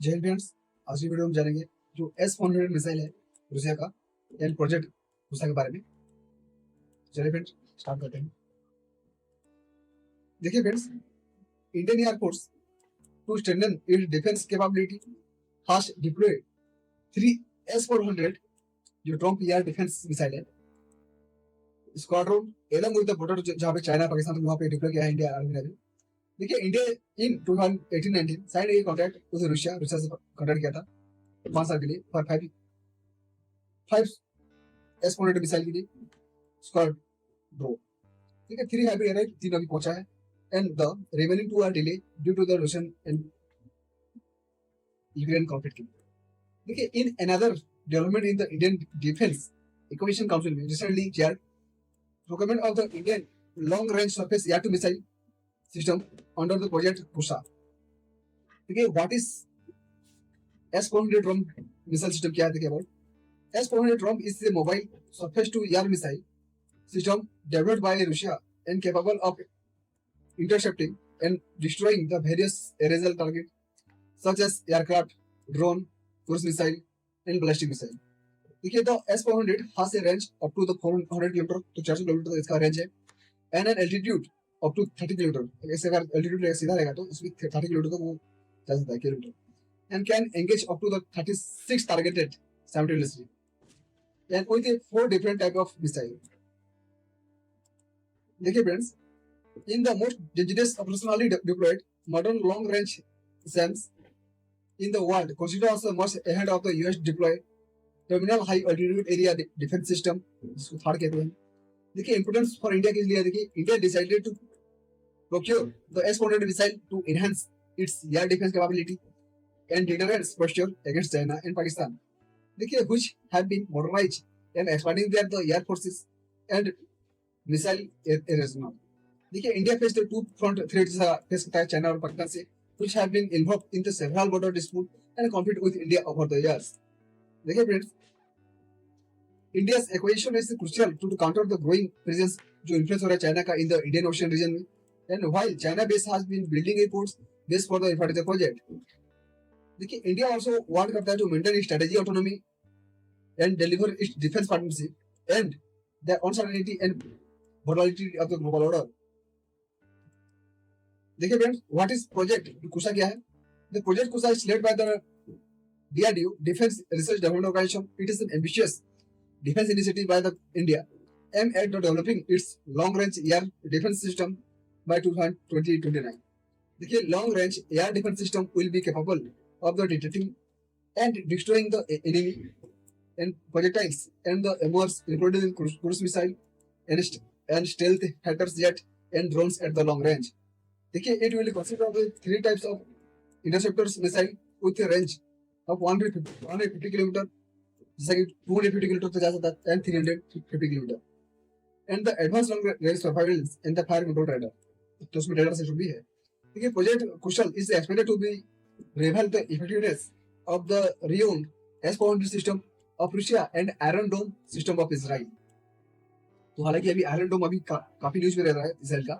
जय हिंद फ्रेंड्स, आज की वीडियो में जानेंगे जो S-400 मिसाइल है रूसिया का एंड प्रोजेक्ट कुशा के बारे में। चलिए फ्रेंड्स स्टार्ट करते हैं। देखिए friends, Indian air force to strengthen its defence capability has deployed 3 S-400 जो ट्रम्प एयर डिफेंस मिसाइल है squadron along with the border जहाँ पे चाइना पाकिस्तान वहाँ पे डिप्लॉय किया है इंडिया आर्मी ने। देखिए India in 2018-19 sign a contract with Russia से कॉन्ट्रैक्ट किया था 5 साल के लिए फॉर 5 S-400 मिसाइल के लिए स्क्वाड ड्रो। ठीक है, 3 हैव अराइव्ड, 3 अभी पहुंचा है and the remaining 2 are delay due to the Russian and Ukraine conflict के लिए। देखिए in another development in the Indian defence acquisition council में recently chair procurement of the Indian long range surface air to missile system under the project Kusha. Okay, what is S-400 drum missile system? क्या है देखिए about S-400 drum is a mobile surface to air missile system developed by Russia and capable of intercepting and destroying the various aerial targets such as aircraft, drone, cruise missile and ballistic missile. देखिए the S-400 has a range up to the 400 kilometre तो 400 kilometre तक इसका range है and an altitude up to 30 kilometre. ऐसे अगर altitude सीधा रहेगा तो इसमें 30 किलोमीटर तक वो जा सकता है kilometre and can engage up to the 36 targeted simultaneously and with 4 different type of missile. देखिए friends, in the most dangerous operationally deployed modern long range SAMs in the world consider also much ahead of the US deployed terminal high altitude area defense system, जिसको थार कहते हैं। देखिए importance for India के लिए देखिए India decided to procure the S-400 missile to enhance its air defense capability and deterrence posture against China and Pakistan. देखिए which have been modernized and expanding their the air forces and missile arsenal. देखिए India face the two front threats face करता है China और पाकिस्तान से which have been involved in the several border dispute and conflict with India over the years. देखिए friends, India's acquisition is crucial to counter the growing presence जो influence हो रहा है China का in the Indian Ocean region में and while China base has been building a force base for the infrastructure project. देखिए India also want करता है to maintain its strategy autonomy and deliver its defense partnership and the uncertainty and volatility of the global order. देखिए friends, what is project Kusha क्या है? The project Kusha is led by the DRDO Defense Research Development Organization. It is an ambitious defense initiative by the India aimed at developing its long-range air defense system by 2029. देखिए long range air defence system will be capable of the detecting and destroying the enemy and projectiles and the aimers including cruise missile and stealth fighter jet and drones at the long range. देखिए it will consist of 3 types of interceptors missile with a range of 150 kilometre, जैसा कि 250 kilometre तक जा सकता है and 350 kilometre and the advance long range surveillance and the fire control radar, तो उसमें radar system भी है। देखिए project Kushal is expected to be reveal the effectiveness of the renowned S-400 system of Russia and Iron Dome system of Israel. तो हालांकि अभी iron डोम अभी काफी न्यूज में रह रहा है इसराइल का,